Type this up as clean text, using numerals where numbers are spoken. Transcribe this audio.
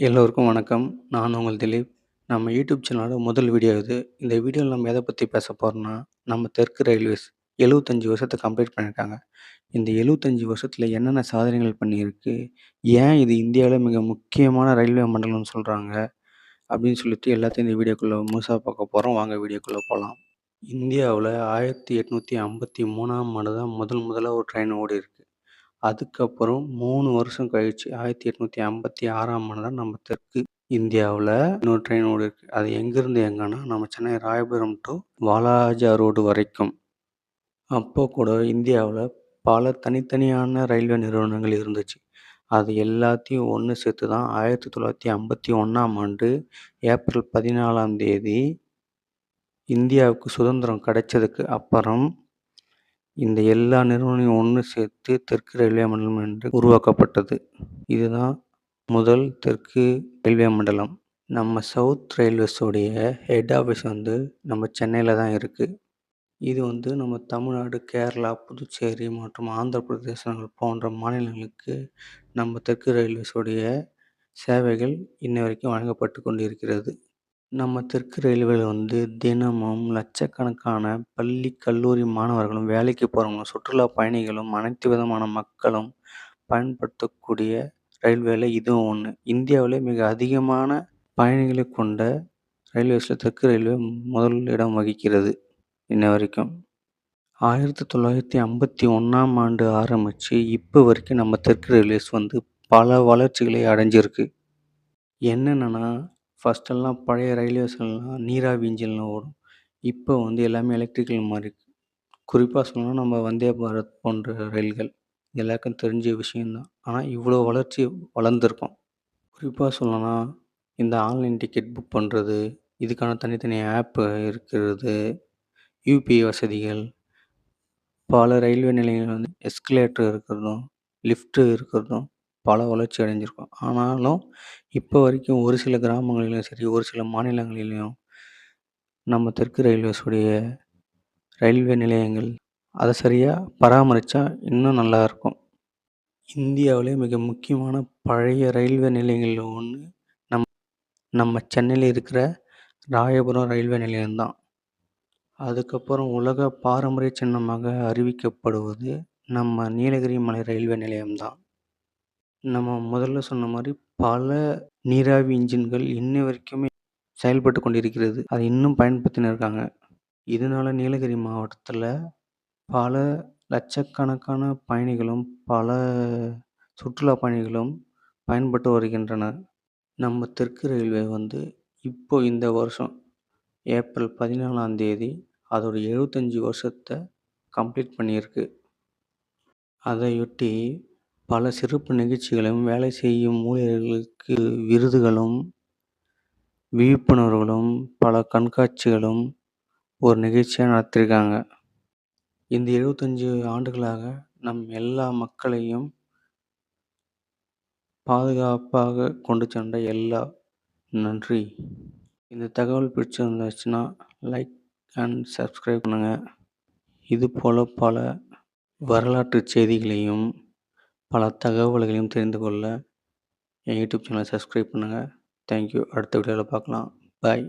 எல்லோருக்கும் வணக்கம். நான் உங்கள் திலீப். நம்ம யூடியூப் சேனலோட முதல் வீடியோ இது. இந்த வீடியோல நம்ம எத பத்தி பேச போறோம்னா, நம்ம தெற்கு ரயில்வேஸ் 75 வருஷத்த கம்ப்ளீட் பண்ணியிருக்காங்க. இந்த 75 வருஷத்துல என்னென்ன சாதனைகள் பண்ணியிருக்கு? ஏன் இது இந்தியாவில மிக முக்கியமான ரயில்வே மண்டலம்னு சொல்றாங்க? அப்படின்னு சொல்லிட்டு எல்லாத்தையும் இந்த வீடியோக்குள்ள முழுசா பார்க்க போறோம். வாங்க வீடியோக்குள்ள போலாம். இந்தியாவுல 1853ஆம் ஆண்டு தான் முதல்ல ஒரு ட்ரெயின் ஓடியிருக்கு. அதுக்கப்புறம் 3 வருஷம் கழிச்சு 1856ஆம் ஆண்டு தான் நம்ம தெற்கு இந்தியாவுல இன்னொரு ட்ரெயின் ஓடிருக்கு. அது எங்கேருந்து எங்கன்னா, நம்ம சென்னை ராயபுரம் டூ வாலாஜா ரோடு வரைக்கும். அப்போ கூட இந்தியாவுல பல தனித்தனியான ரயில்வே நிறுவனங்கள் இருந்துச்சு. அது எல்லாத்தையும் ஒண்ணு சேர்த்து தான் 1951ஆம் ஆண்டு ஏப்ரல் 14ஆம் தேதி இந்தியாவுக்கு சுதந்திரம் கிடைச்சதுக்கு அப்புறம் இந்த எல்லா நிறுவனங்களையும் ஒண்ணு சேர்த்து தெற்கு ரயில்வே மண்டலம் என்று உருவாக்கப்பட்டது. இதுதான் முதல் தெற்கு ரயில்வே மண்டலம். நம்ம சவுத் ரயில்வேஸோடைய ஹெட் ஆஃபீஸ் வந்து நம்ம சென்னையில தான் இருக்கு. இது வந்து நம்ம தமிழ்நாடு, கேரளா, புதுச்சேரி மற்றும் ஆந்திர பிரதேசங்கள் போன்ற மாநிலங்களுக்கு நம்ம தெற்கு ரயில்வேஸோடைய சேவைகள் இன்ன வரைக்கும் வழங்கப்பட்டு கொண்டிருக்கிறது. நம்ம தெற்கு ரயில்வேல வந்து தினமும் லட்சக்கணக்கான பள்ளி, கல்லூரி மாணவர்களும், வேலைக்கு போறவங்களும், சுற்றுலா பயணிகளும், அனைத்து விதமான மக்களும் பயன்படுத்தக்கூடிய ரயில்வேல இதுவும் ஒண்ணு. இந்தியாவிலே மிக அதிகமான பயணிகளை கொண்ட ரயில்வேஸ்ல தெற்கு ரயில்வே முதல் இடம் வகிக்கிறது இன்ன வரைக்கும். 1951ஆம் ஆண்டு ஆரம்பிச்சு இப்ப வரைக்கும் நம்ம தெற்கு ரயில்வேஸ் வந்து பல வளர்ச்சிகளை அடைஞ்சிருக்கு. என்னென்னன்னா, ஃபர்ஸ்ட்டெல்லாம் பழைய ரயில்வேஸ்லாம் நீராவி இன்ஜின்ல ஓடும். இப்போ வந்து எல்லாமே எலக்ட்ரிக்கல் மாறிருக்கு. குறிப்பா சொல்லணும்னா நம்ம வந்தே பாரத் போன்ற ரயில்கள். எல்லாருக்கும் தெரிஞ்ச விஷயம் தான். ஆனா இவ்வளோ வளர்ச்சி வளர்ந்துருக்கோம். குறிப்பா சொல்லணும்னா, இந்த ஆன்லைன் டிக்கெட் புக் பண்றது, இதுக்கான தனித்தனி ஆப் இருக்கிறது, யுபிஐ வசதிகள், பல ரயில்வே நிலையங்கள் வந்து எஸ்கலேட்டர் இருக்கிறதும், லிஃப்ட் இருக்கிறதும் பல வளர்ச்சி அடைஞ்சிருக்கும். ஆனாலும் இப்போ வரைக்கும் ஒரு சில கிராமங்களிலும் சரி, ஒரு சில மாநிலங்களிலும் நம்ம தெற்கு ரயில்வேஸுடைய ரயில்வே நிலையங்கள் அத சரியா பராமரிச்சா இன்னும் நல்லாயிருக்கும். இந்தியாவிலே மிக முக்கியமான பழைய ரயில்வே நிலையங்கள்ல ஒண்ணு நம் நம்ம சென்னையில இருக்கிற ராயபுரம் ரயில்வே நிலையம் தான். அதுக்கப்புறம் உலக பாரம்பரிய சின்னமாக அறிவிக்கப்படுவது நம்ம நீலகிரி மலை ரயில்வே நிலையம் தான். நம்ம முதல்ல சொன்ன மாரி பல நீராவி இன்ஜின்கள் இன்ன வரைக்குமே செயல்பட்டு கொண்டிருக்கிறது. அதை இன்னும் பயன்படுத்தின்னு இருக்காங்க. இதனால நீலகிரி மாவட்டத்தில பல லட்சக்கணக்கான பயணிகளும், பல சுற்றுலா பயணிகளும் பயன்பட்டு வருகின்றனர். நம்ம தெற்கு ரயில்வே வந்து இப்போ இந்த வருஷம் ஏப்ரல் 14ஆம் தேதி அதோட 75 வருஷத்த கம்ப்ளீட் பண்ணியிருக்கு. அதையொட்டி பல சிறப்பு நிகழ்ச்சிகளும், வேலை செய்யும் ஊழியர்களுக்கு விருதுகளும், விழிப்புணர்வுகளும், பல கண்காட்சிகளும் ஒரு நிகழ்ச்சியா நடத்தியிருக்காங்க. இந்த 75 ஆண்டுகளாக நம் எல்லா மக்களையும் பாதுகாப்பாக கொண்டு சென்ற நன்றி. இந்த தகவல் பிடிச்சிருந்துச்சுன்னா, லைக் அண்ட் சப்ஸ்கிரைப் பண்ணுங்க. இதுபோல பல வரலாற்றுச் செய்திகளையும், பல தகவல்களையும் தெரிந்து கொள்ள என் யூடியூப் சேனலை சப்ஸ்கிரைப் பண்ணுங்க. Thank you. அடுத்த வீடியோல பார்க்கலாம். பாய்.